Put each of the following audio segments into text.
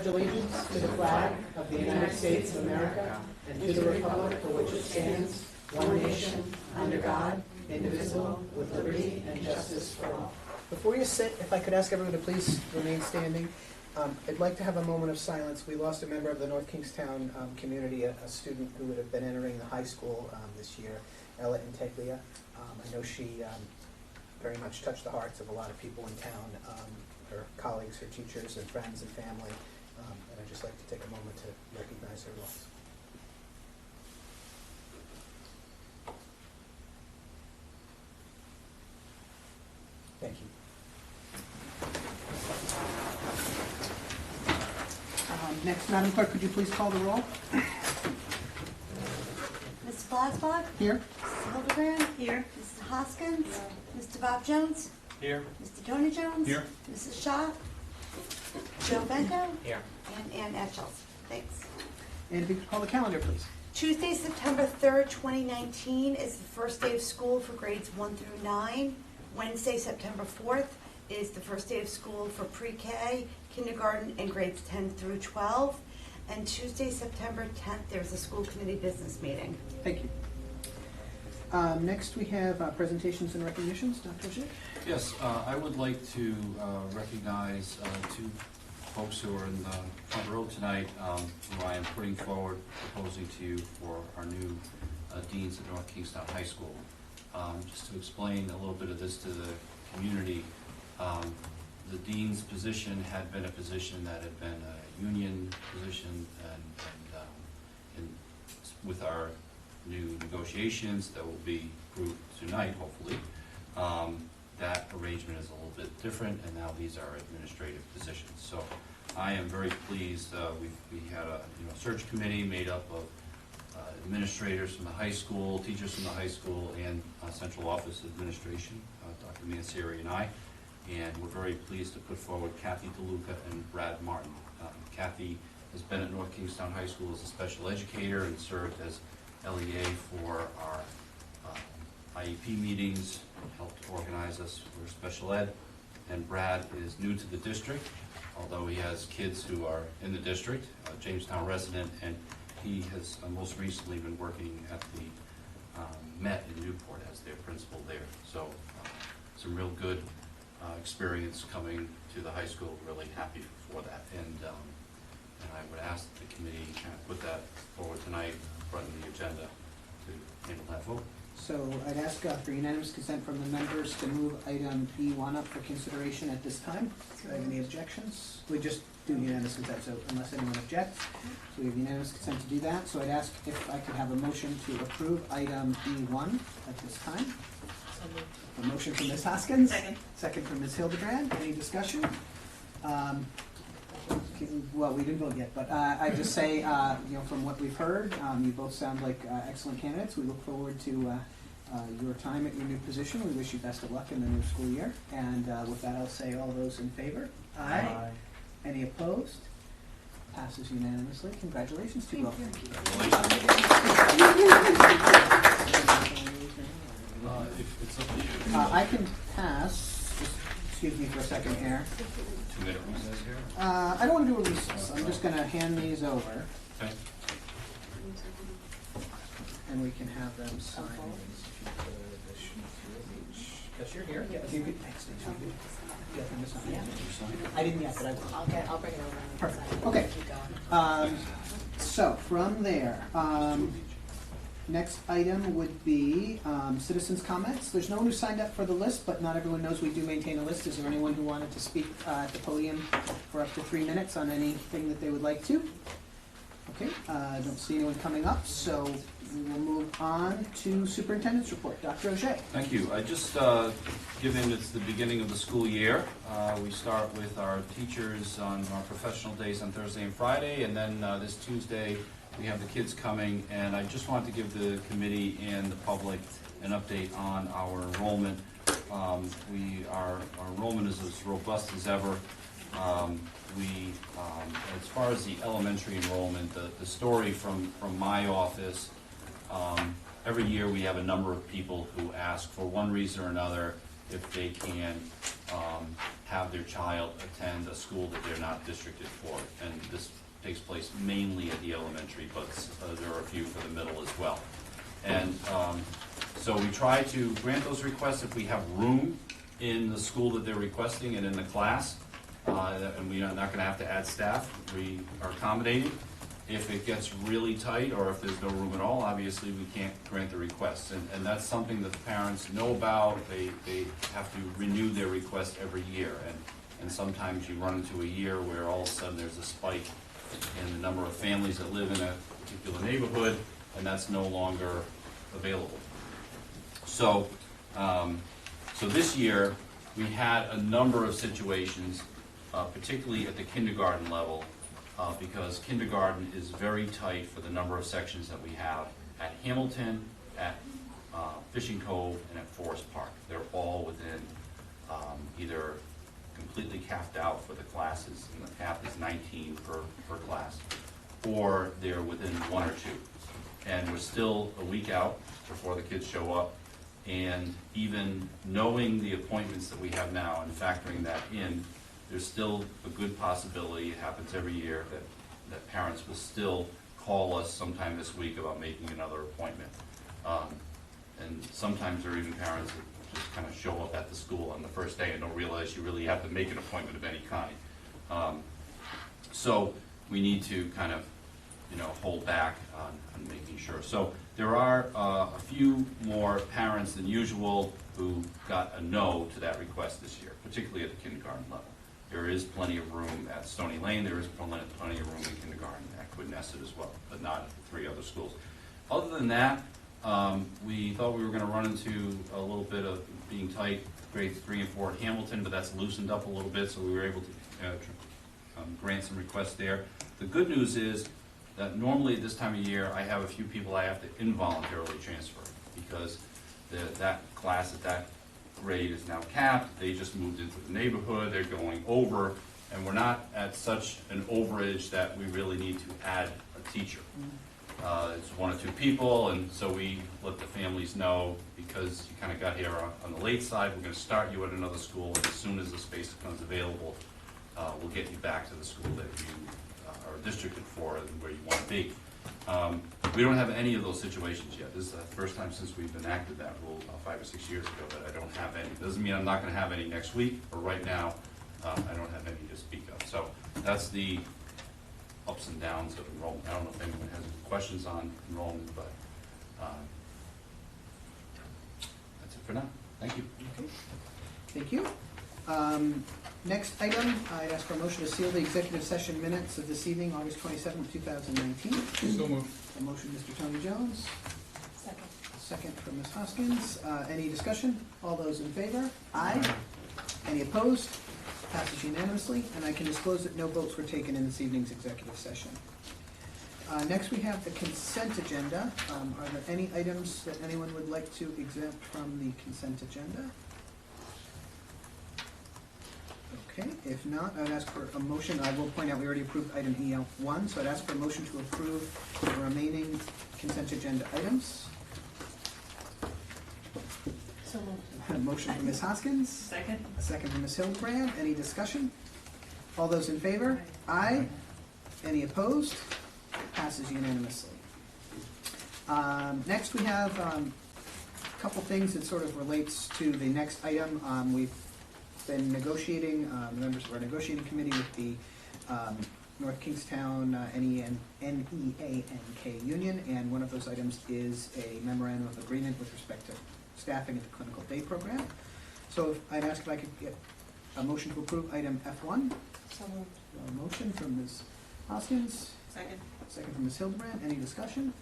pledge allegiance to the flag of the United States of America and to the republic for which it stands, one nation, under God, indivisible, with liberty and justice for all. Before you sit, if I could ask everyone to please remain standing. I'd like to have a moment of silence. We lost a member of the North Kingstown community, a student who would have been entering the high school this year, Ella Integlia. I know she very much touched the hearts of a lot of people in town, her colleagues, her teachers, and friends and family. And I'd just like to take a moment to recognize her loss. Thank you. Next, Madam Clerk, could you please call the roll? Mr. Blasbach? Here. Mrs. Hildebrand? Here. Mrs. Hoskins? Mr. Bob Jones? Here. Mr. Tony Jones? Here. Mrs. Shaw? Joe Benko? Here. And Ann Etchels. Thanks. And if you could call the calendar, please. Tuesday, September 3rd, 2019 is the first day of school for grades 1 through 9. Wednesday, September 4th is the first day of school for pre-K, kindergarten, and grades 10 through 12. And Tuesday, September 10th, there's a school committee business meeting. Thank you. Next, we have presentations and recognitions. Dr. Schick? Yes, I would like to recognize two folks who are in the front row tonight, who I am putting forward, proposing to you for our new deans at North Kingstown High School. Just to explain a little bit of this to the community, the dean's position had been a position that had been a union position, and with our new negotiations that will be approved tonight, hopefully, that arrangement is a little bit different, and now these are administrative positions. So I am very pleased. We had a search committee made up of administrators from the high school, teachers from the high school, and central office administration, Dr. Manseri and I. And we're very pleased to put forward Kathy DeLuca and Brad Martin. Kathy has been at North Kingstown High School as a special educator and served as LEA for our IEP meetings, helped organize us for special ed. And Brad is new to the district, although he has kids who are in the district, Jamestown resident, and he has most recently been working at the Met in Newport as their principal there. So some real good experience coming to the high school. Really happy for that. And I would ask that the committee kind of put that forward tonight, front of the agenda, to handle that vote. So I'd ask for unanimous consent from the members to move item B1 up for consideration at this time. Do I have any objections? We just do unanimous consent, so unless anyone objects. So we have unanimous consent to do that. So I'd ask if I could have a motion to approve item B1 at this time. A motion from Ms. Hoskins. Second. Second from Ms. Hildebrand. Any discussion? Well, we didn't vote yet, but I just say, from what we've heard, you both sound like excellent candidates. We look forward to your time at your new position. We wish you best of luck in the new school year. And with that, I'll say all those in favor. Aye. Any opposed? Passes unanimously. Congratulations to you both. If it's up to you. I can pass. Just excuse me for a second here. 2-minute recess here. I don't want to do a recess. I'm just going to hand these over, Okay. and we can have them sign these. Because you're here. Yeah, if you could, thanks. If you could get them to sign. I didn't yet, but I will. I'll bring it over. Perfect. Okay. Keep going. So from there, next item would be citizens' comments. There's no one who signed up for the list, but not everyone knows we do maintain a list. Is there anyone who wanted to speak at the podium for up to 3 minutes on anything that they would like to? Okay, I don't see anyone coming up, so we will move on to superintendent's report. Dr. Auger. Thank you. I just, given it's the beginning of the school year, we start with our teachers on our professional days on Thursday and Friday, and then this Tuesday we have the kids coming, and I just want to give the committee and the public an update on our enrollment. Our enrollment is as robust as ever. As far as the elementary enrollment, the story from my office, every year we have a number of people who ask for one reason or another if they can have their child attend a school that they're not districted for. And this mainly at the elementary, but there are a few for the middle as well. And so we try to grant those requests if we have room in the school that they're requesting and in the class, and we are not going to have to add staff. We are accommodating. If it gets really tight, or if there's no room at all, obviously we can't grant the request. And that's something that the parents know about. They have to renew their request every year. And sometimes you run into a year where all of a sudden there's a spike in the number of families that live in a particular neighborhood, and that's no longer available. So, so this year, we had a number of situations, particularly at the kindergarten level, because kindergarten is very tight for the number of sections that we have at Hamilton, at Fishing Cove, and at Forest Park. They're all within either completely capped out for the classes, and the cap is 19 per class, or they're within 1 or 2. And we're still a week out before the kids show up, and even knowing the appointments that we have now and factoring that in, there's still a good possibility, it happens every year, that parents will still call us sometime this week about making another appointment. And sometimes there are even parents that just kind of show up at the school on the first day and don't realize you really have to make an appointment of any kind. So we need to kind of, hold back on making sure. So there are a few more parents than usual who got a no to that request this year, particularly at the kindergarten level. There is plenty of room at Stony Lane. There is plenty of room in kindergarten at Quidnesset as well, but not at the 3 other schools. Other than that, we thought we were going to run into a little bit of being tight grades 3 and 4 at Hamilton, but that's loosened up a little bit, so we were able to grant some requests there. The good news is that normally at this time of year, I have a few people I have to involuntarily transfer because that class at that grade is now capped. They just moved into the neighborhood. They're going over, and we're not at such an overage that we really need to add a teacher. It's 1 or 2 people, and so we let the families know, because you kind of got here on the late side, we're going to start you at another school, and as soon as the space becomes available, we'll get you back to the school that you are districted for and where you want to be. We don't have any of those situations yet. This is the first time since we've enacted that rule about 5 or 6 years ago that I don't have any. Doesn't mean I'm not going to have any next week, but right now I don't have any to speak of. So that's the ups and downs of enrollment. I don't know if anyone has any questions on enrollment, but that's it for now. Thank you. Okay. Thank you. Next item, I'd ask for a motion to seal the executive session minutes of this evening, August 27th, 2019. So moved. A motion, Mr. Tony Jones. Second. Second from Ms. Hoskins. Any discussion? All those in favor? Aye. Any opposed? Passes unanimously, and I can disclose that no votes were taken in this evening's executive session. Next, we have the consent agenda. Are there any items that anyone would like to exempt from the consent agenda? Okay, if not, I would ask for a motion. I will point out we already approved item EL1, so I'd ask for a motion to approve the remaining consent agenda items. So moved. A motion from Ms. Hoskins. Second. A second from Ms. Hildebrand. Any discussion? All those in favor? Aye. Any opposed? Passes unanimously. Next, we have a couple things that sort of relates to the next item. We've been negotiating, members of our negotiating committee with the North Kingstown NEANK union, and one of those items is a memorandum of agreement with respect to staffing at the clinical day program. So I'd ask if I could get a motion to approve item F1. So moved. A motion from Ms. Hoskins, Second. second from Ms. Hildebrand. Any discussion?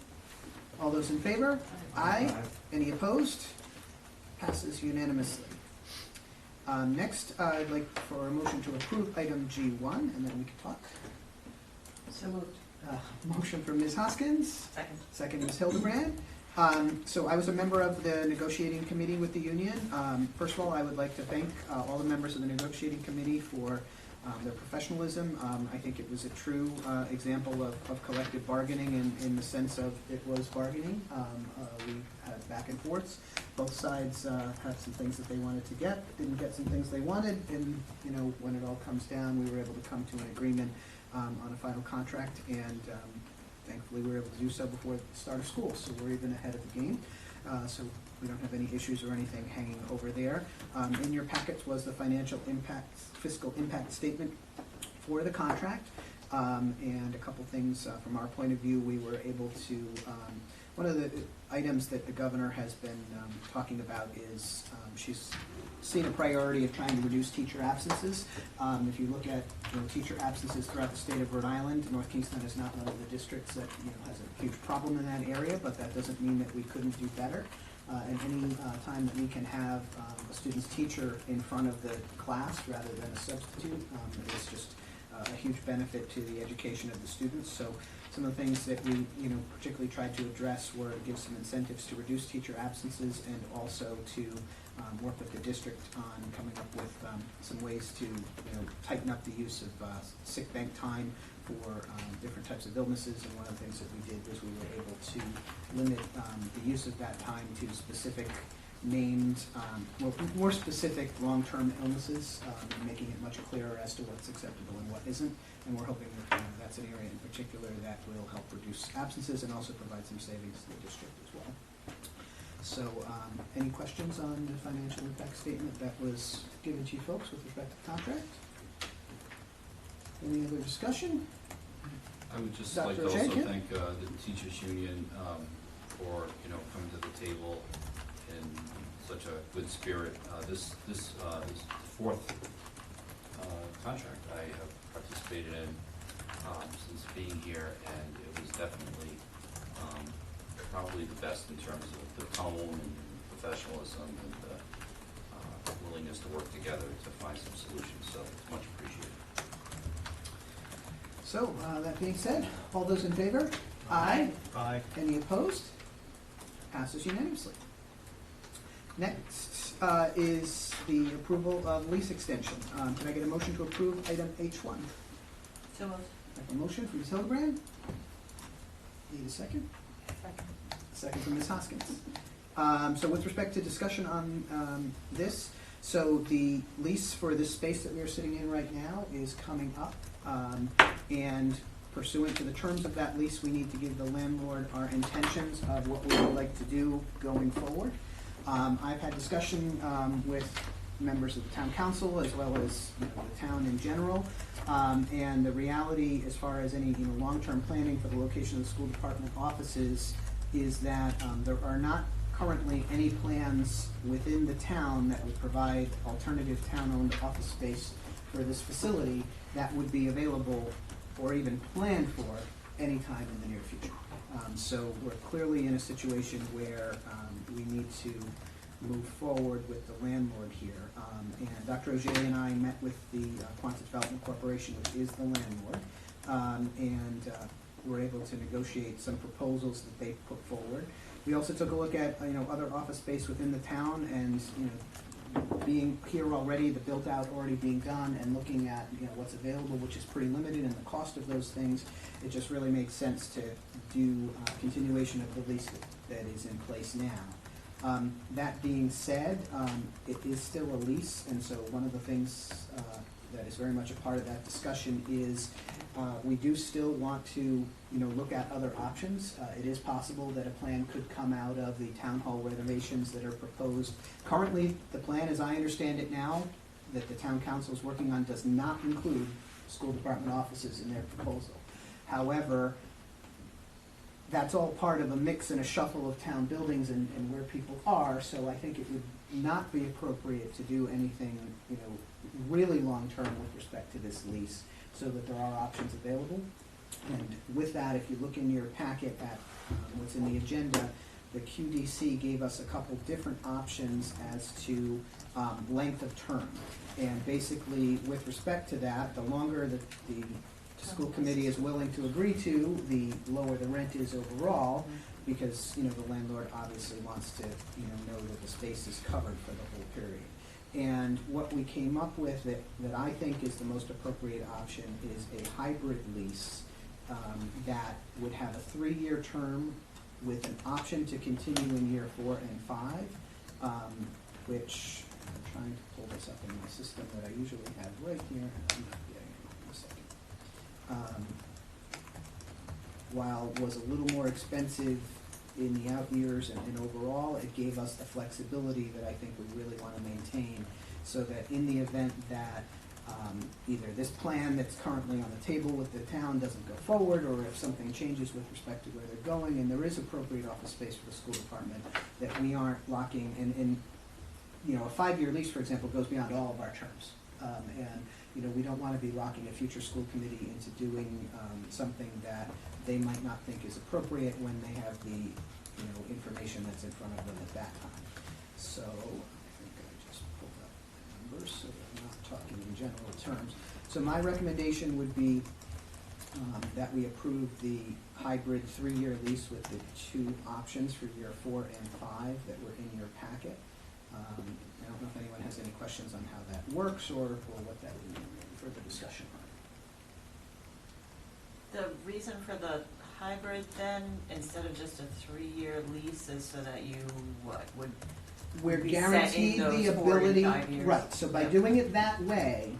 All those in favor? Aye. Any opposed? Passes unanimously. Next, I'd like for a motion to approve item G1, and then we can talk. So moved. Motion from Ms. Hoskins, Second. second Ms. Hildebrand. So I was a member of the negotiating committee with the union. First of all, I would like to thank all the members of the negotiating committee for their professionalism. I think it was a true example of collective bargaining in the sense of it was bargaining. We had back and forths. Both sides had some things that they wanted to get, didn't get some things they wanted, and when it all comes down, we were able to come to an agreement on a final contract, and thankfully we were able to do so before the start of school, so we're even ahead of the game. So we don't have any issues or anything hanging over there. In your packets was the fiscal impact statement for the contract, and a couple things from our point of view. We were able to, one of the items that the governor has been talking about is she's seen a priority of trying to reduce teacher absences. If you look at teacher absences throughout the state of Rhode Island, North Kingston is not one of the districts that has a huge problem in that area, but that doesn't mean that we couldn't do better. And any time that we can have a student's teacher in front of the class rather than a substitute, it is just a huge benefit to the education of the students. So some of the things that we particularly tried to address were to give some incentives to reduce teacher absences, and also to work with the district on coming up with some ways to tighten up the use of sick bank time for different types of illnesses. And one of the things that we did was we were able to limit the use of that time to specific named, more specific long-term illnesses, making it much clearer as to what's acceptable and what isn't. And we're hoping that that's an area in particular that will help reduce absences and also provide some savings to the district as well. So any questions on the financial impact statement that was given to you folks with respect to the contract? Any other discussion? I would just Dr. like to also O'Shea, yeah. thank the teachers union for coming to the table in such a good spirit. This is the fourth contract I have participated in since being here, and it was definitely probably the best in terms of the tone and professionalism and the willingness to work together to find some solutions. So it's much appreciated. So that being said, all those in favor? Aye. Aye. Any opposed? Passes unanimously. Next is the approval of lease extension. Can I get a motion to approve item H1? So moved. I have a motion from Ms. Hildebrand. Need a second? Second. Second from Ms. Hoskins. So with respect to discussion on this, so the lease for this space that we are sitting in right now is coming up, and pursuant to the terms of that lease, we need to give the landlord our intentions of what we would like to do going forward. I've had discussion with members of the town council as well as the town in general, and the reality as far as any long-term planning for the location of the school department offices is that there are not currently any plans within the town that would provide alternative town-owned office space for this facility that would be available or even planned for any time in the near future. So we're clearly in a situation where we need to move forward with the landlord here. And Dr. Auger and I met with the Quonset Development Corporation, which is the landlord, and were able to negotiate some proposals that they put forward. We also took a look at other office space within the town, and being here already, the built out already being done, and looking at what's available, which is pretty limited, and the cost of those things, it just really makes sense to do continuation of the lease that is in place now. That being said, it is still a lease, and so one of the things that is very much a part of that discussion is we do still want to look at other options. It is possible that a plan could come out of the town hall renovations that are proposed. Currently, the plan, as I understand it now, that the town council is working on does not include school department offices in their proposal. However, that's all part of a mix and a shuffle of town buildings and where people are, so I think it would not be appropriate to do anything really long-term with respect to this lease, so that there are options available. And with that, if you look in your packet at what's in the agenda, the QDC gave us a couple different options as to length of term. And basically, with respect to that, the longer that the school committee is willing to agree to, the lower the rent is overall, because the landlord obviously wants to know that the space is covered for the whole period. And what we came up with that I think is the most appropriate option is a hybrid lease that would have a 3-year term with an option to continue in year 4 and 5, which I'm trying to pull this up in my system that I usually have right here, and I'm not getting it in a second. while was a little more expensive in the out years and overall, it gave us the flexibility that I think we really want to maintain, so that in the event that either this plan that's currently on the table with the town doesn't go forward, or if something changes with respect to where they're going, and there is appropriate office space for the school department, that we aren't locking, and you know, a 5-year lease, for example, goes beyond all of our terms. And you know, we don't want to be locking a future school committee into doing something that they might not think is appropriate when they have the, you know, information that's in front of them at that time. So I think I just pulled up the numbers so that I'm not talking in general terms. So my recommendation would be that we approve the hybrid 3-year lease with the 2 options for year 4 and 5 that were in your packet. I don't know if anyone has any questions on how that works or what that would mean for the discussion. The reason for the hybrid then, instead of just a 3-year lease, is so that you, would We're be guaranteed setting the those 4 and ability, 5 years? right, so by Yep. doing it that way,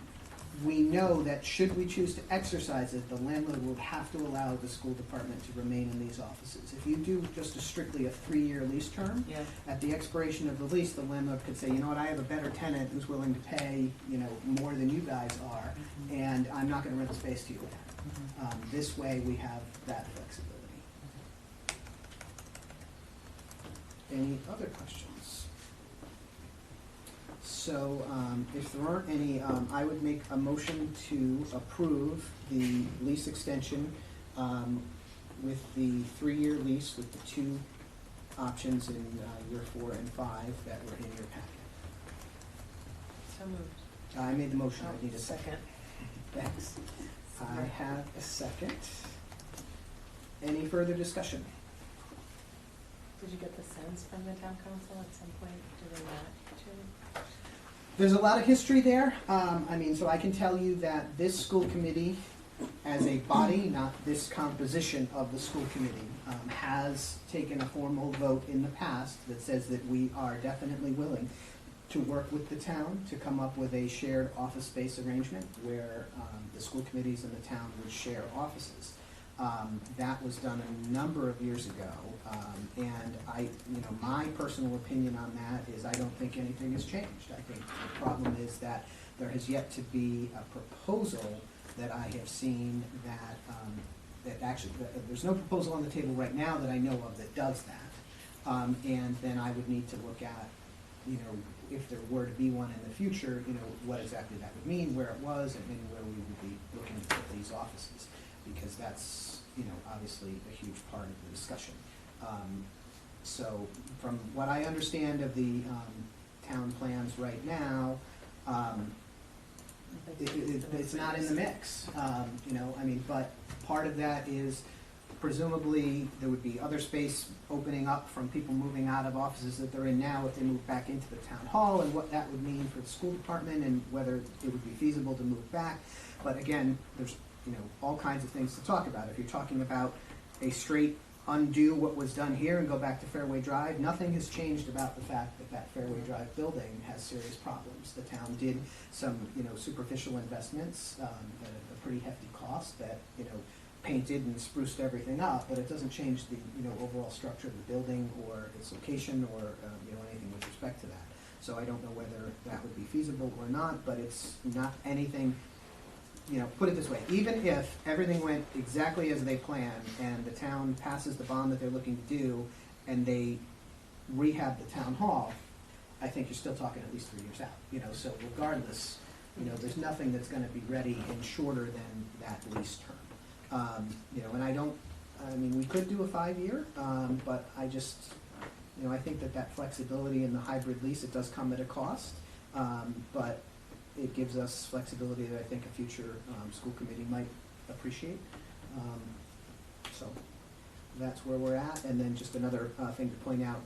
we know that should we choose to exercise it, the landlord will have to allow the school department to remain in these offices. If you do just strictly a 3-year lease term, Yeah, at the expiration of the lease, the landlord could say, you know what, I have a better tenant who's willing to pay, you know, more than you guys are, and I'm not gonna rent the space to you again. This way, we have that flexibility. Any other questions? So, if there aren't any, I would make a motion to approve the lease extension with the 3-year lease with the 2 options in year 4 and 5 that were in your packet. so moved. I made the motion, I need a second. Second. Thanks. I have a second. Any further discussion? Did you get the sense from the town council at some point, do they want to? There's a lot of history there. I mean, so I can tell you that this school committee, as a body, not this composition of the school committee, has taken a formal vote in the past that says that we are definitely willing to work with the town to come up with a shared office space arrangement where the school committees in the town would share offices. That was done a number of years ago, and my personal opinion on that is I don't think anything has changed. I think the problem is that there has yet to be a proposal that I have seen that, there's no proposal on the table right now that I know of that does that. And then I would need to look at, you know, if there were to be one in the future, you know, what exactly that would mean, where it was, and where we would be looking to put these offices, because that's, you know, obviously a huge part of the discussion. So from what I understand of the town plans right now, it's not in the mix, you know, I mean, but part of that is presumably there would be other space opening up from people moving out of offices that they're in now if they move back into the town hall, and what that would mean for the school department and whether it would be feasible to move back. But again, there's, you know, all kinds of things to talk about. If you're talking about a straight undo what was done here and go back to Fairway Drive, nothing has changed about the fact that that Fairway Drive building has serious problems. The town did some, you know, superficial investments at a pretty hefty cost that, you know, painted and spruced everything up, but it doesn't change the, you know, overall structure of the building or its location or, you know, anything with respect to that. So I don't know whether that would be feasible or not, but it's not anything, you know, put it this way, even if everything went exactly as they planned and the town passes the bond that they're looking to do and they rehab the town hall, I think you're still talking at least 3 years out, you know, so regardless, you know, there's nothing that's gonna be ready and shorter than that lease term. You know, and I mean, we could do a 5-year, but I just, you know, I think that flexibility in the hybrid lease, it does come at a cost, but it gives us flexibility that I think a future school committee might appreciate. So that's where we're at. And then just another thing to point out,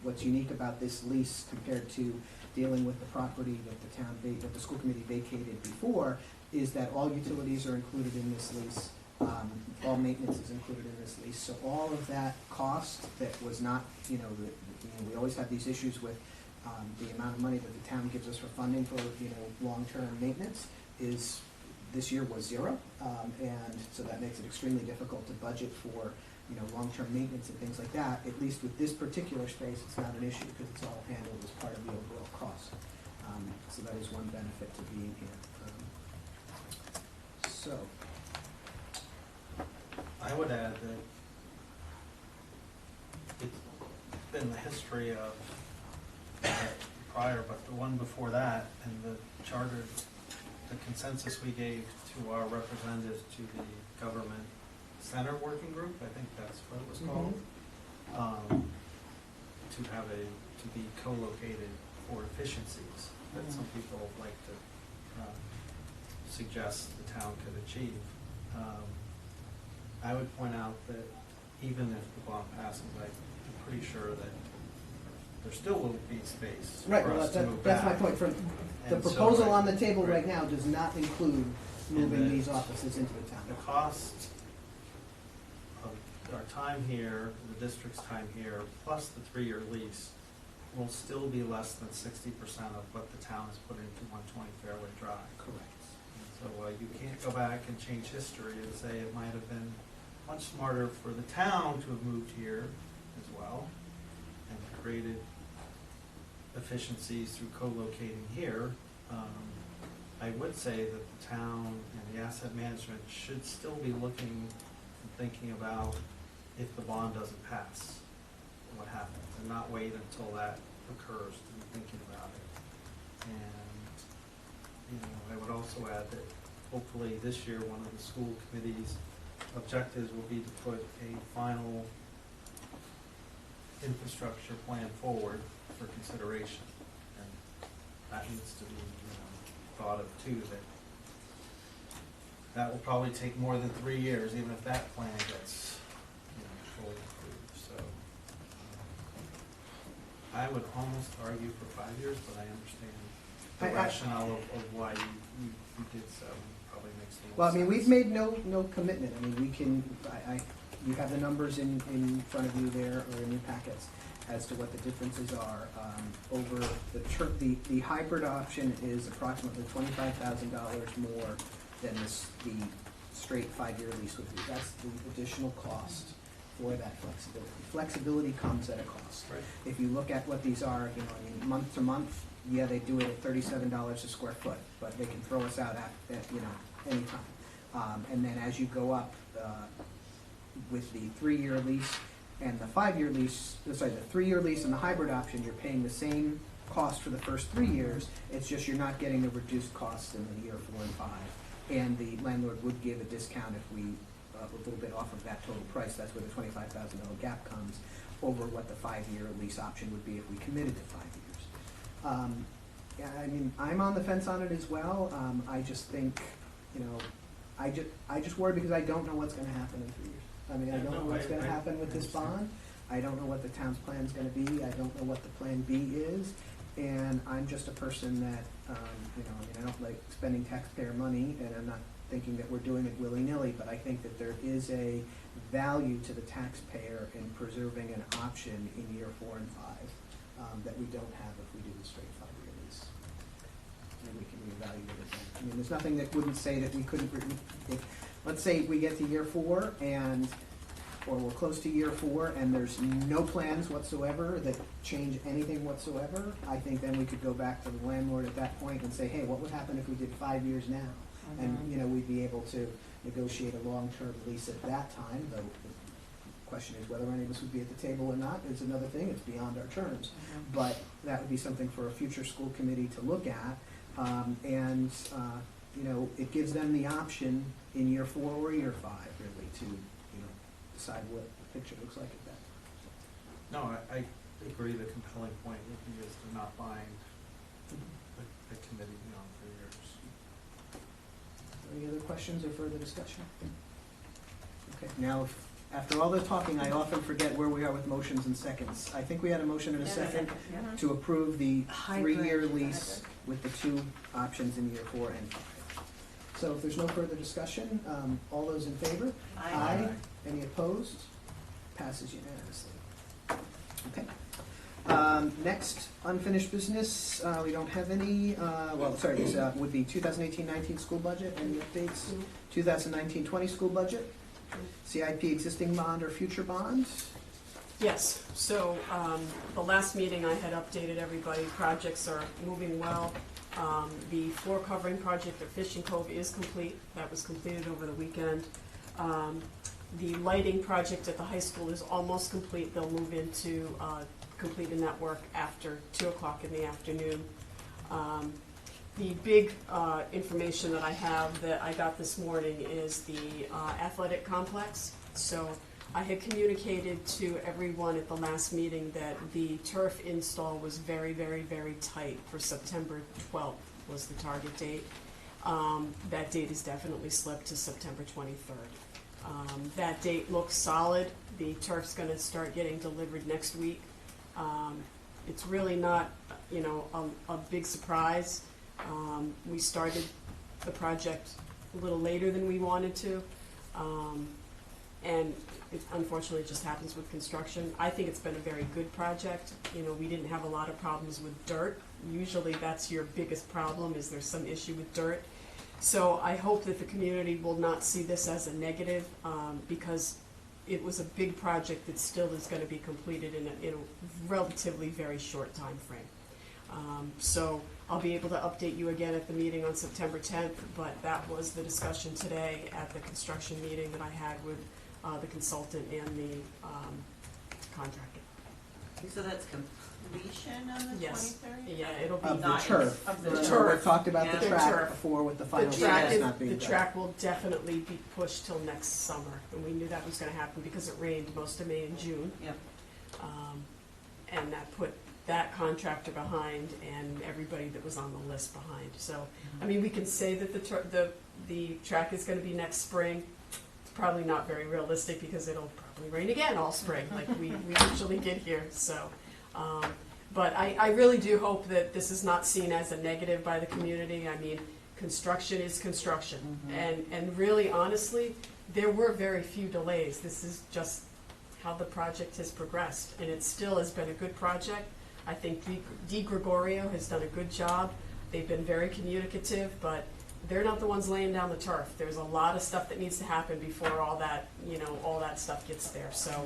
what's unique about this lease compared to dealing with the property that the school committee vacated before is that all utilities are included in this lease. All maintenance is included in this lease. So all of that cost that was not, you know, we always have these issues with the amount of money that the town gives us for funding for, you know, long-term maintenance is this year was zero, and so that makes it extremely difficult to budget for, you know, long-term maintenance and things like that. At least with this particular space, it's not an issue because it's all handled as part of the overall cost. So that is one benefit to being here. So, I would add that it's been the history of prior, but the one before that, and the charter, the consensus we gave to our representatives to the government center working group, I think that's what it was called, to have to be co-located for efficiencies that some people like to suggest the town could achieve. I would point out that even if the bond passes, I'm pretty sure that there still will be space right, for well, us to move that's back. my point. The And so, proposal on the table right. right now does not include moving And the- these offices into the town. The cost of our time here, the district's time here, plus the 3-year lease, will still be less than 60% of what the town has put into 120 Fairway Drive. Correct. So you can't go back and change history and say it might have been much smarter for the town to have moved here as well and created efficiencies through co-locating here. I would say that the town and the asset management should still be looking and thinking about if the bond doesn't pass, what happens, and not wait until that occurs to be thinking about it. And, you know, I would also add that hopefully this year, one of the school committee's objectives will be to put a final infrastructure plan forward for consideration. And that needs to be, you know, thought of too, that will probably take more than 3 years, even if that plan gets, you know, fully approved, so. I would almost argue for 5 years, but I understand the rationale of why you did so. Probably makes the most Well, I mean, sense. we've made no commitment. I mean, we can, you have the numbers in front of you there, or in your packets, as to what the differences are. Over the hybrid option is approximately $25,000 more than the straight 5-year lease would be. That's the additional cost for that flexibility. Flexibility comes at a cost. Right. If you look at what these are, you know, I mean, month to month, yeah, they do it at $37 a square foot, but they can throw us out at you know, any time. And then as you go up with the 3-year lease and the 5-year lease, the 3-year lease and the hybrid option, you're paying the same cost for the first 3 years. It's just you're not getting the reduced costs in the year 4 and 5. And the landlord would give a discount if we, a little bit off of that total price. That's where the $25,000 gap comes over what the 5-year lease option would be if we committed to 5 years. Yeah, I mean, I'm on the fence on it as well. I just think, you know, I just worry because I don't know what's gonna happen in 3 years. I mean, I don't know what's gonna happen with this bond. I don't know what the town's plan's gonna be. I don't know what the plan B is. And I'm just a person that, you know, I mean, I don't like spending taxpayer money, and I'm not thinking that we're doing it willy-nilly, but I think that there is a value to the taxpayer in preserving an option in year 4 and 5 that we don't have if we do the straight 5-year lease. And we can reevaluate it then. I mean, there's nothing that wouldn't say that we couldn't, let's say we get to year 4 or we're close to year 4 and there's no plans whatsoever that change anything whatsoever, I think then we could go back to the landlord at that point and say, hey, what would happen if we did 5 years now? And, you know, we'd be able to negotiate a long-term lease at that time, though the question is whether any of us would be at the table or not is another thing. It's beyond our terms. But that would be something for a future school committee to look at. You know, it gives them the option in year 4 or year 5, really, to, you know, decide what the picture looks like at that time. No, I agree. The compelling point would be is to not bind the committee beyond 3 years. Any other questions or further discussion? Okay, now, after all the talking, I often forget where we are with motions and seconds. I think we had a motion and a second to approve the Hybrid. 3-year lease with the 2 options in year 4 and 5. So if there's no further discussion, all those in favor? Aye. Any opposed? Passes unanimously. Okay. Next, unfinished business, we don't have any, this would be 2018-19 school budget, any updates? 2019-20 school budget, CIP existing bond or future bonds? Yes, so the last meeting I had updated everybody, projects are moving well. The floor covering project at Fishing Cove is complete, that was completed over the weekend. The lighting project at the high school is almost complete, they'll move into completing that work after 2 o'clock in the afternoon. The big information that I have that I got this morning is the athletic complex. So I had communicated to everyone at the last meeting that the turf install was very, very, very tight for September 12th was the target date. That date is definitely slipped to September 23rd. That date looks solid. The turf's going to start getting delivered next week. It's really not, a big surprise. We started the project a little later than we wanted to, and it unfortunately just happens with construction. I think it's been a very good project. We didn't have a lot of problems with dirt. Usually that's your biggest problem, is there's some issue with dirt. So I hope that the community will not see this as a negative, because it was a big project that still is going to be completed in a relatively very short time frame. So I'll be able to update you again at the meeting on September 10th, but that was the discussion today at the construction meeting that I had with the consultant and the contractor. So that's completion on the 23rd? Yes. Yeah, it'll be Of the Not- turf. of the Remember, turf. we talked about Yeah. the The track turf. before with the The final track steps is, not being the done. track will definitely be pushed till next summer, and we knew that was gonna happen because it rained most of May and June. Yep. And that put that contractor behind and everybody that was on the list behind. So, I mean, we can say that the track is gonna be next spring. It's probably not very realistic because it'll probably rain again all spring, like we usually get here, so. But I really do hope that this is not seen as a negative by the community. I mean, construction is construction. And really, honestly, there were very few delays. This is just how the project has progressed, and it still has been a good project. I think Di Gregorio has done a good job. They've been very communicative, but they're not the ones laying down the turf. There's a lot of stuff that needs to happen before all that, all that stuff gets there. So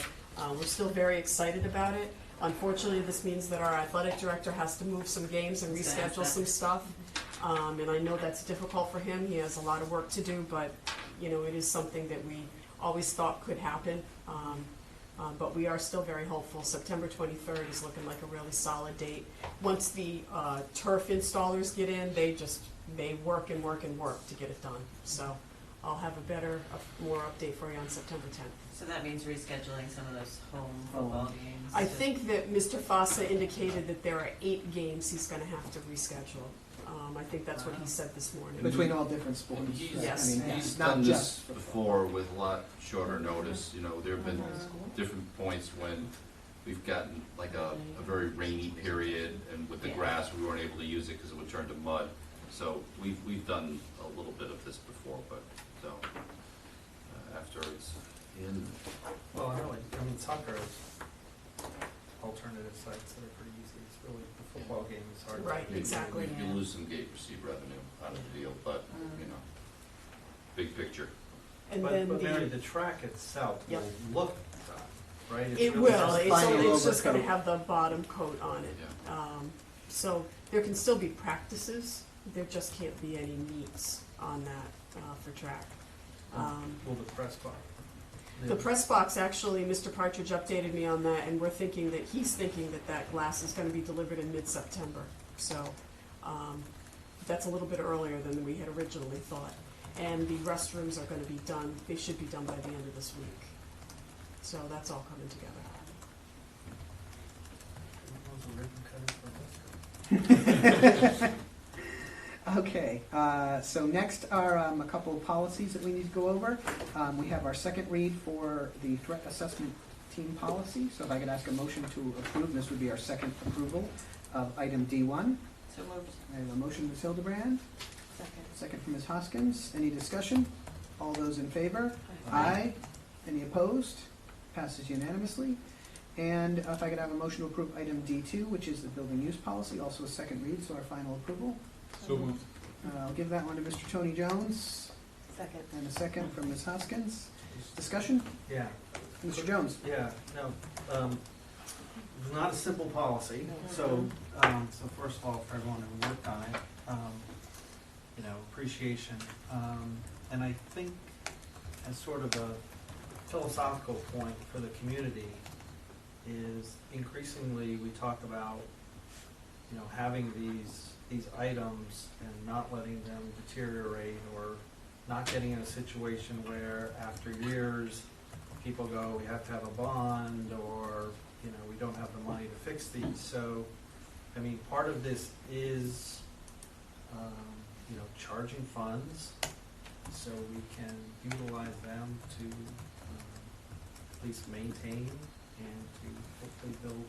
we're still very excited about it. Unfortunately, this means that our athletic director has to move some games and reschedule some stuff. And I know that's difficult for him. He has a lot of work to do, but, it is something that we always thought could happen. But we are still very hopeful. September 23rd is looking like a really solid date. Once the turf installers get in, they work and work and work to get it done. So I'll have a more update for you on September 10th. So that means rescheduling some of those home football games? I think that Mr. Fossa indicated that there are 8 games he's gonna have to reschedule. I think that's what he said this morning. Between all different sports. And he's- Yes. I mean, He's it's not done this just football. before with a lot shorter notice. There have been different points when we've gotten like a very rainy period, and with the Yeah. grass, we weren't able to use it because it would turn to mud. So we've done a little bit of this before, but after it's in. Well, soccer is alternative sites that are pretty easy. It's really, the football game is hard. Right, exactly. You lose some gate receipt revenue out of the deal, but, big picture. And But, then but Mary, the track itself will Yep. look done, right? It's it really will, just it's final just gonna overcoat. have the bottom coat on it. Yeah. So there can still be practices, there just can't be any meets on that for track. Will the press box? The press box, actually, Mr. Partridge updated me on that, and he's thinking that glass is gonna be delivered in mid-September. So, that's a little bit earlier than we had originally thought. And the restrooms are gonna be done, they should be done by the end of this week. So that's all coming together. Okay, so next are a couple of policies that we need to go over. We have our second read for the threat assessment team policy. So if I could ask a motion to approve, this would be our second approval of item D1. So moved. I have a motion, Ms. Hildebrand, Second. second from Ms. Hoskins. Any discussion? All those in favor? Aye. Any opposed? Passes unanimously. And if I could have a motion to approve item D2, which is the building use policy, also a second read, so our final approval. So moved. I'll give that one to Mr. Tony Jones, Second. and a second from Ms. Hoskins. Discussion? Yeah, Mr. Jones? yeah, no, it's not a simple policy, so, so first of all, for everyone who worked on it, you know, appreciation. And I think as sort of a philosophical point for the community is increasingly we talk about, you know, having these items and not letting them deteriorate, or not getting in a situation where after years, people go, we have to have a bond, or, you know, we don't have the money to fix these. So, I mean, part of this is, you know, charging funds so we can utilize them to at least maintain and to hopefully build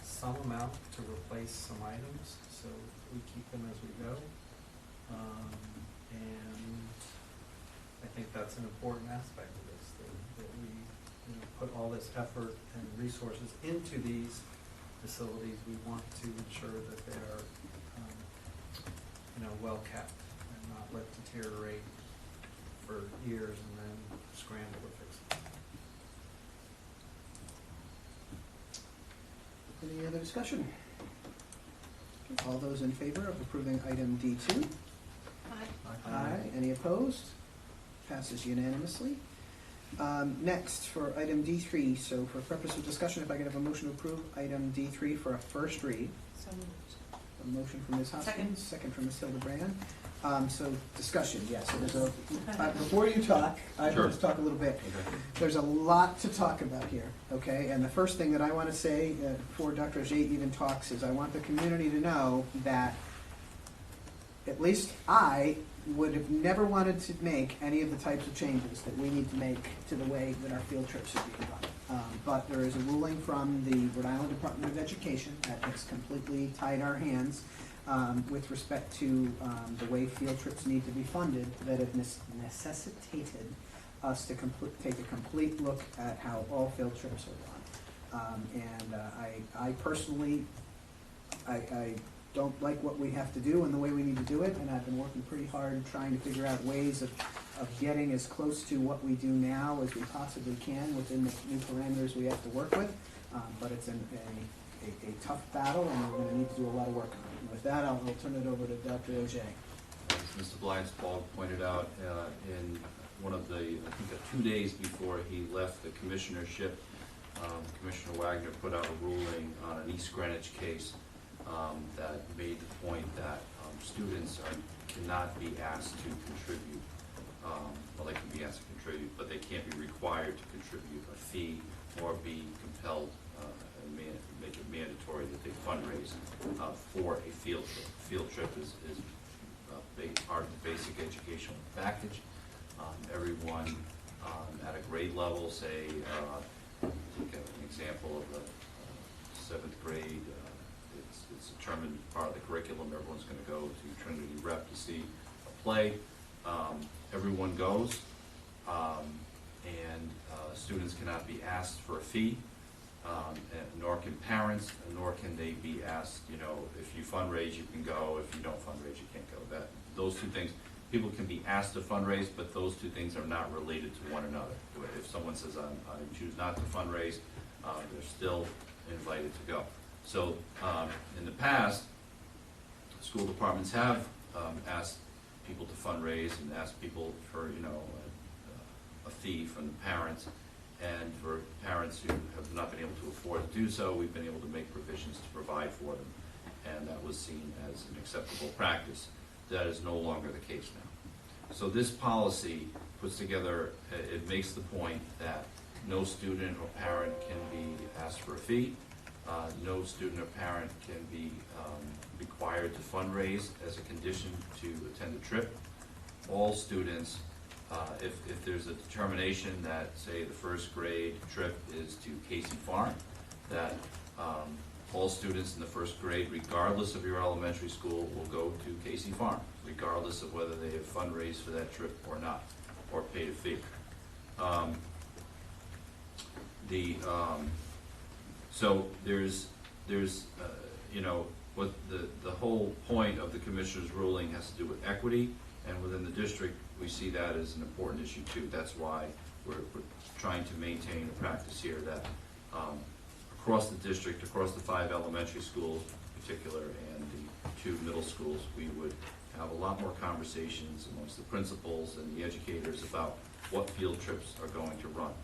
some amount to replace some items, so we keep them as we go. And I think that's an important aspect of this, that we, you know, put all this effort and resources into these facilities. We want to ensure that they are, you know, well kept and not let deteriorate for years and then scramble to fix it. Any other discussion? All those in favor of approving item D2? Aye. Any opposed? Passes unanimously. Next, for item D3, so for purpose of discussion, if I could have a motion to approve item D3 for a first read. So moved. A motion from Ms. Hoskins, second from Ms. Hildebrand. So discussion, yes. So there's a, before you talk, I Sure. will just talk a little bit. Okay. There's a lot to talk about here, okay? And the first thing that I want to say before Dr. Ajay even talks is I want the community to know that at least I would have never wanted to make any of the types of changes that we need to make to the way that our field trips are being run. But there is a ruling from the Rhode Island Department of Education that has completely tied our hands with respect to the way field trips need to be funded, that it necessitated us to take a complete look at how all field trips are run. I personally, I don't like what we have to do and the way we need to do it, and I've been working pretty hard trying to figure out ways of getting as close to what we do now as we possibly can within the new parameters we have to work with. But it's a tough battle, and we're going to need to do a lot of work on it. And with that, I'll turn it over to Dr. Ajay. As Mr. Blythe-Spall pointed out, in one of the, I think 2 days before he left the commissionership, Commissioner Wagner put out a ruling on an East Greenwich case that made the point that students cannot be asked to contribute. Well, they can be asked to contribute, but they can't be required to contribute a fee or be compelled and make it mandatory that they fundraise for a field trip. Field trip is part of the basic educational package. Everyone at a grade level, say, take an example of the 7th grade, it's determined part of the curriculum. Everyone's going to go to Trinity Rep to see a play. Everyone goes, and students cannot be asked for a fee, nor can parents, nor can they be asked, you know, if you fundraise, you can go. If you don't fundraise, you can't go. Those two things, people can be asked to fundraise, but those two things are not related to one another. If someone says, I choose not to fundraise, they're still invited to go. So in the past, school departments have asked people to fundraise and asked people for, you know, a fee from the parents. And for parents who have not been able to afford to do so, we've been able to make provisions to provide for them. And that was seen as an acceptable practice. That is no longer the case now. So this policy puts together, it makes the point that no student or parent can be asked for a fee. No student or parent can be required to fundraise as a condition to attend the trip. All students, if there's a determination that, say, the 1st grade trip is to Casey Farm, that all students in the 1st grade, regardless of your elementary school, will go to Casey Farm, regardless of whether they have fundraised for that trip or not, or paid a fee. So there's, you know, what the whole point of the commissioner's ruling has to do with equity, and within the district, we see that as an important issue too. That's why we're trying to maintain a practice here that across the district, across the 5 elementary schools in particular, and the 2 middle schools, we would have a lot more conversations amongst the principals and the educators about what field trips are going to run.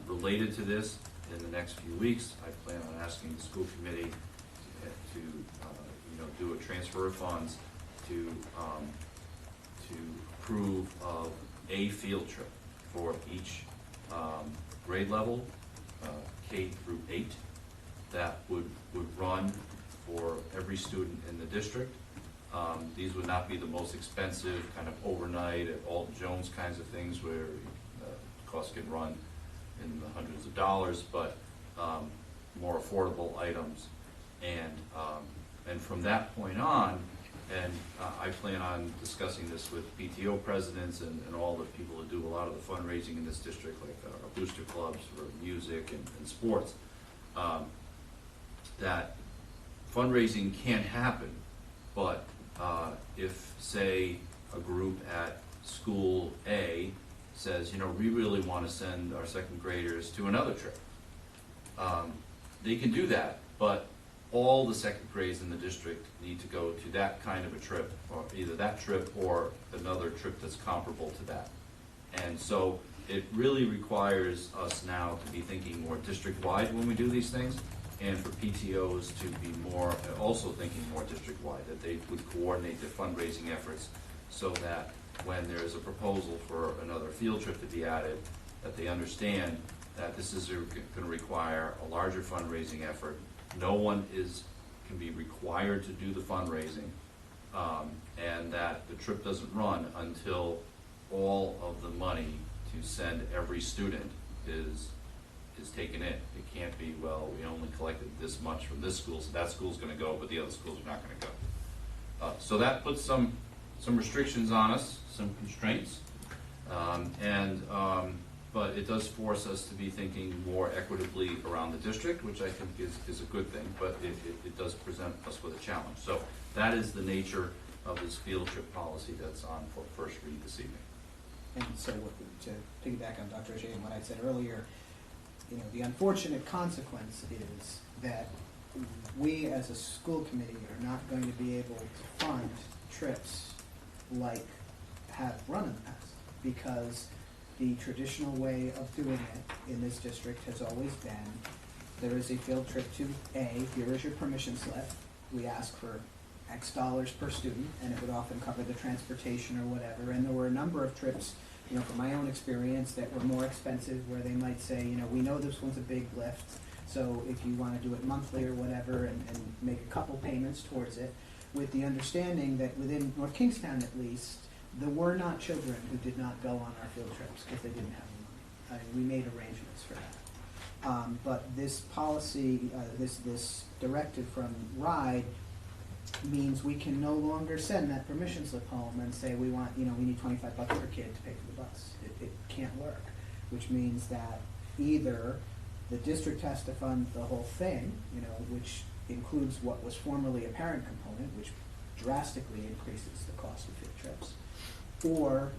Related to this, in the next few weeks, I plan on asking the school committee to you know, do a transfer of funds to approve of a field trip for each grade level, K through 8, that would run for every student in the district. These would not be the most expensive, kind of overnight at Alton Jones kinds of things where costs can run in the hundreds of dollars, but more affordable items. And from that point on, and I plan on discussing this with PTO presidents and all the people who do a lot of the fundraising in this district, like our booster clubs for music and sports, that fundraising can happen, but if, say, a group at school A says, you know, we really want to send our 2nd graders to another trip, they can do that, but all the 2nd grades in the district need to go to that kind of a trip, or either that trip or another trip that's comparable to that. And so it really requires us now to be thinking more district-wide when we do these things, and for PTOs to be more, also thinking more district-wide, that they would coordinate their fundraising efforts so that when there is a proposal for another field trip to be added, that they understand that this is going to require a larger fundraising effort. No one can be required to do the fundraising, and that the trip doesn't run until all of the money to send every student is taken in. It can't be, well, we only collected this much from this school, so that school's going to go, but the other schools are not going to go. So that puts some restrictions on us, some constraints, but it does force us to be thinking more equitably around the district, which I think is a good thing, but it does present us with a challenge. So that is the nature of this field trip policy that's on for first read this evening. And so to piggyback on Dr. O'Shea and what I said earlier, you know, the unfortunate consequence is that we as a school committee are not going to be able to fund trips like have run in the past, because the traditional way of doing it in this district has always been, there is a field trip to A, here is your permission slip, we ask for X dollars per student, and it would often cover the transportation or whatever, and there were a number of trips, you know, from my own experience, that were more expensive, where they might say, you know, we know this one's a big lift, so if you want to do it monthly or whatever, and make a couple payments towards it, with the understanding that within North Kingstown at least, there were not children who did not go on our field trips because they didn't have the money. I mean, we made arrangements for that. But this policy, this directive from RIDE means we can no longer send that permission slip home and say we want, you know, we need $25 per kid to pay for the bus. It can't work, which means that either the district has to fund the whole thing, you know, which includes what was formerly a parent component, which drastically increases the cost of field trips, or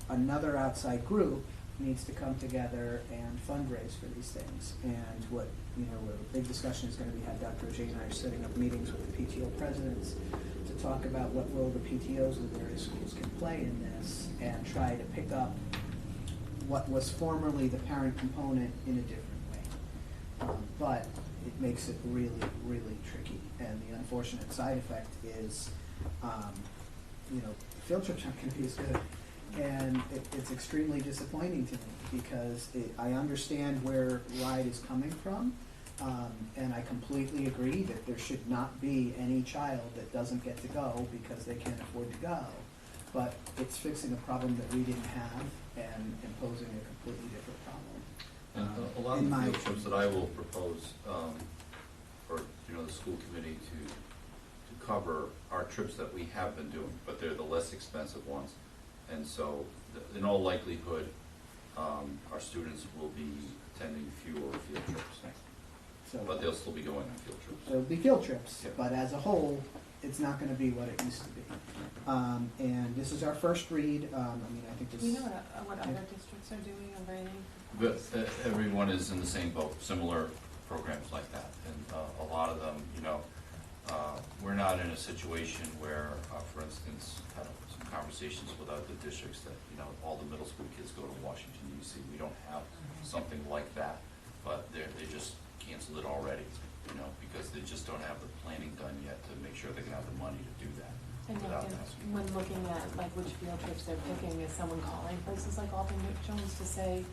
another outside group needs to come together and fundraise for these things. And what, you know, a big discussion is going to be had. Dr. O'Shea and I are setting up meetings with the PTO presidents to talk about what role the PTOs of the various schools can play in this, and try to pick up what was formerly the parent component in a different way. But it makes it really, really tricky. And the unfortunate side effect is, you know, field trips aren't going to be as good. And it's extremely disappointing to me, because I understand where RIDE is coming from, and I completely agree that there should not be any child that doesn't get to go because they can't afford to go. But it's fixing a problem that we didn't have and imposing a completely different problem. And a lot of the field trips that I will propose for, you know, the school committee to cover are trips that we have been doing, but they're the less expensive ones. And so, in all likelihood, our students will be attending fewer field trips. So, But they'll still be going on field trips. so it'll be field trips, Yeah. but as a whole, it's not gonna be what it used to be. And this is our first read, I mean, I think this. Do you know what other districts are doing or writing? But everyone is in the same boat, similar programs like that. And a lot of them, we're not in a situation where, for instance, had some conversations with other districts that, all the middle school kids go to Washington DC. We don't have something like that, but they just canceled it already, because they just don't have the planning done yet to make sure they can have the money to do that. And without then, asking. when looking at like which field trips they're picking, is someone calling places like Alton Jones to say,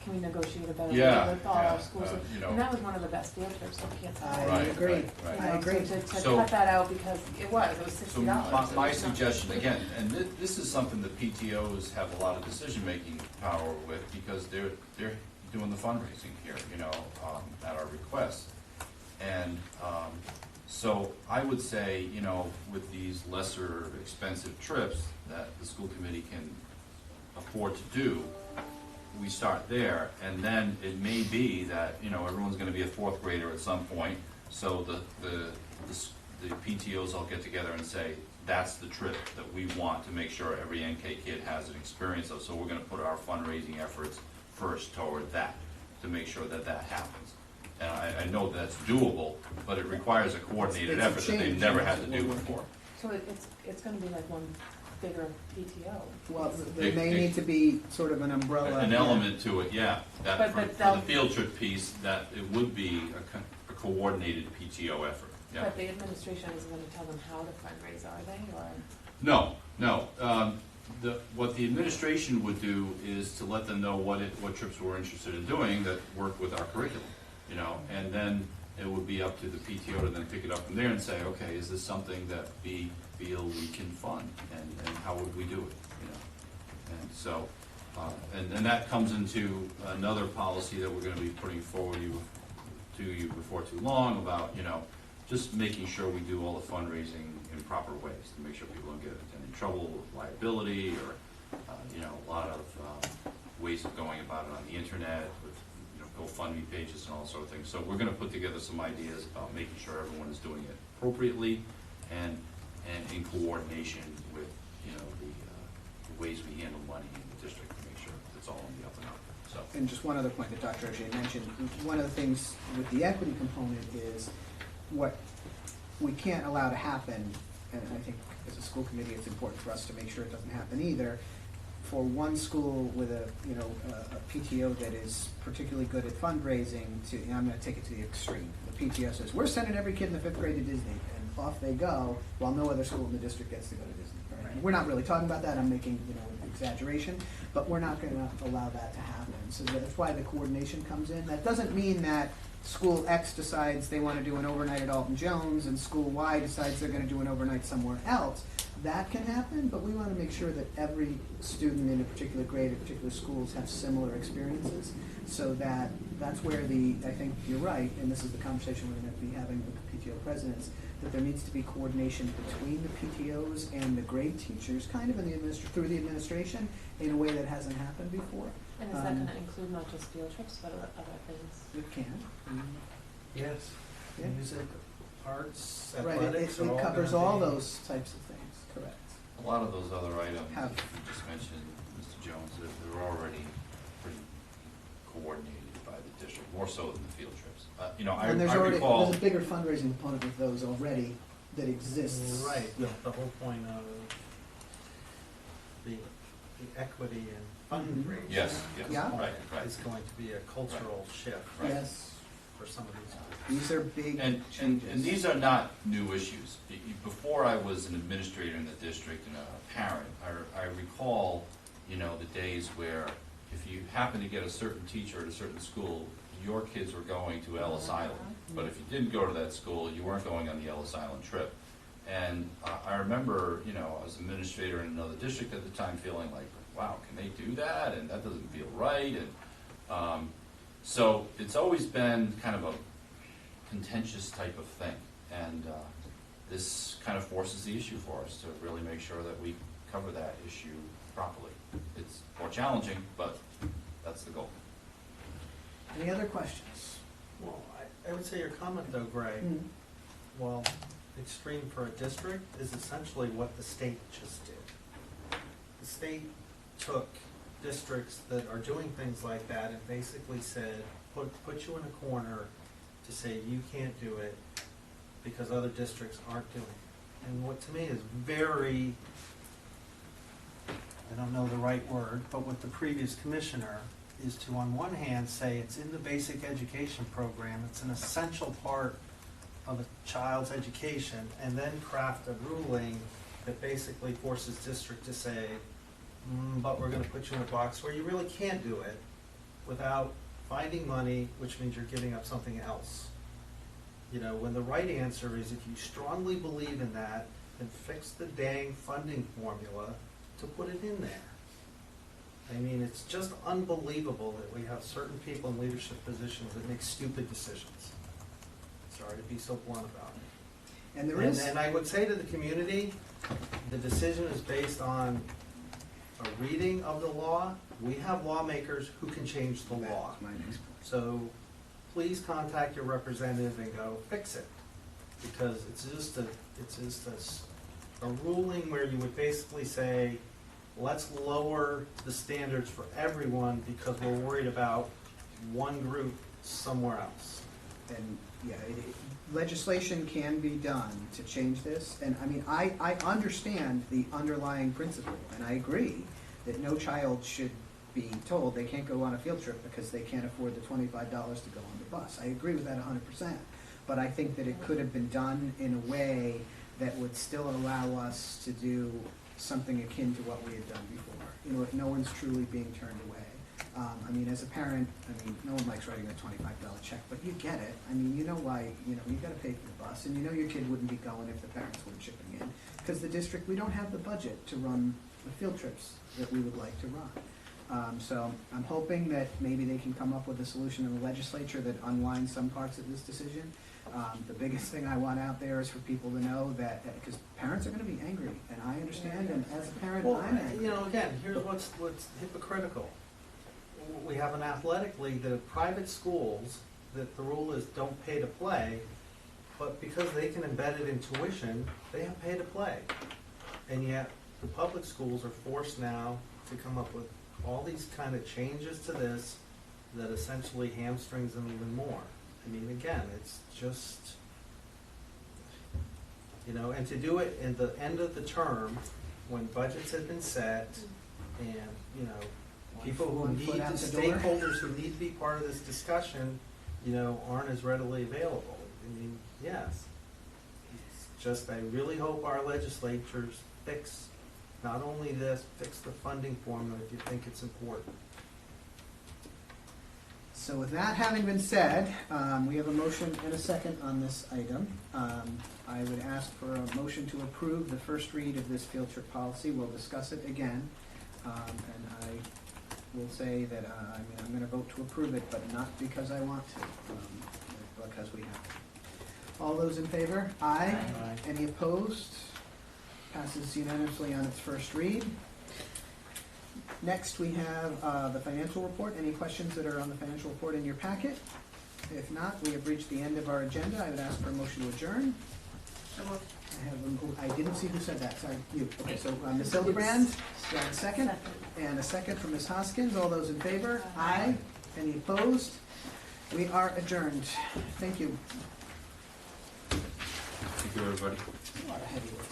can we negotiate a better Yeah, deal with all yeah, our schools? you know. And that was one of the best field trips for kids. I Right, agree, right, right. I agree. To So- cut that out because it was So $60. my suggestion, again, and this is something that PTOs have a lot of decision-making power with, because they're doing the fundraising here, at our request. And so I would say, with these lesser expensive trips that the school committee can afford to do, we start there, and then it may be that, everyone's gonna be a fourth grader at some point, so the PTOs all get together and say, that's the trip that we want to make sure every NK kid has an experience of, so we're gonna put our fundraising efforts first toward that, to make sure that that happens. And I know that's doable, but it requires a coordinated It's a effort that they've change never in had to what do we're working. before. So it's gonna be like one bigger PTO. Well, They- there may they- need to be sort of an umbrella. An element to it, yeah, that But for the they'll- field trip piece, that it would be a coordinated PTO effort, yeah. But the administration isn't gonna tell them how to fundraise, are they, or? No. What the administration would do is to let them know what trips we're interested in doing that work with our curriculum, and then it would be up to the PTO to then pick it up from there and say, okay, is this something that we feel we can fund, and how would we do it, And so, and that comes into another policy that we're gonna be putting forward to you before too long about, just making sure we do all the fundraising in proper ways, to make sure people don't get in any trouble with liability, or, a lot of ways of going about it on the internet, with, GoFundMe pages and all sorts of things. So we're gonna put together some ideas about making sure everyone is doing it appropriately, and in coordination with, the ways we handle money in the district, to make sure it's all on the up and up, so. And just one other point that Dr. O'Shea mentioned, one of the things with the equity component is what we can't allow to happen, and I think as a school committee, it's important for us to make sure it doesn't happen either, for one school with a PTO that is particularly good at fundraising and I'm gonna take it to the extreme. The PTO says, we're sending every kid in the 5th grade to Disney, and off they go, while no other school in the district gets to go to Disney. Right? We're not really talking about that, I'm making, an exaggeration, but we're not gonna allow that to happen. So that's why the coordination comes in. That doesn't mean that school X decides they wanna do an overnight at Alton Jones, and school Y decides they're gonna do an overnight somewhere else. That can happen, but we want to make sure that every student in a particular grade, at particular schools, have similar experiences, so that's where I think you're right, and this is the conversation we're going to be having with the PTO presidents, that there needs to be coordination between the PTOs and the grade teachers, kind of through the administration, in a way that hasn't happened before. And is that gonna include not just field trips, but other things? It can. Yes, Yeah. music, arts, Right, athletics it are all covers gonna all be- those types of things, correct. A lot of those other items Have- that you just mentioned, Mr. Jones, they're already pretty coordinated by the district, more so than the field trips. I And recall. there's a bigger fundraising component with those already that exists. Right, the whole point of the equity and fundraising. Yes, at yes, this Yeah. point right. Is going to be a cultural shift Right. Yes, for some of these. these are big And changes. these are not new issues. Before I was an administrator in the district and a parent, I recall, the days where if you happen to get a certain teacher at a certain school, your kids were going to Ellis Island. But if you didn't go to that school, you weren't going on the Ellis Island trip. And I remember, I was administrator in another district at the time, feeling like, wow, can they do that? And that doesn't feel right. And so it's always been kind of a contentious type of thing. And this kind of forces the issue for us to really make sure that we cover that issue properly. It's more challenging, but that's the goal. Any other questions? Well, I would say your comment though, Greg, Mm. while extreme for a district, is essentially what the state just did. The state took districts that are doing things like that and basically said, put you in a corner to say you can't do it because other districts aren't doing it. And what to me is very, I don't know the right word, but what the previous commissioner is to, on one hand, say it's in the basic education program, it's an essential part of a child's education, and then craft a ruling that basically forces district to say, but we're gonna put you in a box where you really can't do it without finding money, which means you're giving up something else. You know, when the right answer is, if you strongly believe in that, then fix the dang funding formula to put it in there. I mean, it's just unbelievable that we have certain people in leadership positions that make stupid decisions. Sorry to be so blunt about it. And there is. And I would say to the community, the decision is based on a reading of the law. We have lawmakers who can change the law. That's my next point. So please contact your representative and go fix it. Because it's just a ruling where you would basically say, let's lower the standards for everyone because we're worried about one group somewhere else. And, yeah, legislation can be done to change this, and I mean, I understand the underlying principle, and I agree that no child should be told they can't go on a field trip because they can't afford the $25 to go on the bus. I agree with that 100%, but I think that it could have been done in a way that would still allow us to do something akin to what we had done before. You know, if no one's truly being turned away. I mean, as a parent, I mean, no one likes writing a $25 check, but you get it. I mean, you know why, you know, you gotta pay for the bus, and you know your kid wouldn't be going if the parents weren't chipping in. Because the district, we don't have the budget to run the field trips that we would like to run. So I'm hoping that maybe they can come up with a solution in the legislature that unwinds some parts of this decision. The biggest thing I want out there is for people to know that, because parents are gonna be angry, and I understand, and as a parent, Well, I'm angry. you know, again, here's what's hypocritical. We have an athletic league that are private schools that the rule is don't pay to play, but because they can embed it in tuition, they have pay to play. And yet, the public schools are forced now to come up with all these kind of changes to this that essentially hamstrings them even more. I mean, again, it's just, you know, and to do it in the end of the term, when budgets have been set, and, you know, people who One need, foot out the the door. stakeholders who need to be part of this discussion, you know, aren't as readily available. I mean, yes. It's just, I really hope our legislatures fix not only this, fix the funding formula if you think it's important. So with that having been said, we have a motion and a second on this item. I would ask for a motion to approve the first read of this field trip policy. We'll discuss it again. And I will say that I'm going to vote to approve it, but not because I want to, because we have to. All those in favor? Aye. Aye. Any opposed? Passes unanimously on its first read. Next, we have the financial report. Any questions that are on the financial report in your packet? If not, we have reached the end of our agenda. I would ask for a motion to adjourn. I didn't see who said that, sorry, you. Okay, so Ms. Hildebrand, do I have a second? And a second from Ms. Hoskins. All those in favor? Aye. Any opposed? We are adjourned. Thank you. Thank you, everybody. A lot of heavy work.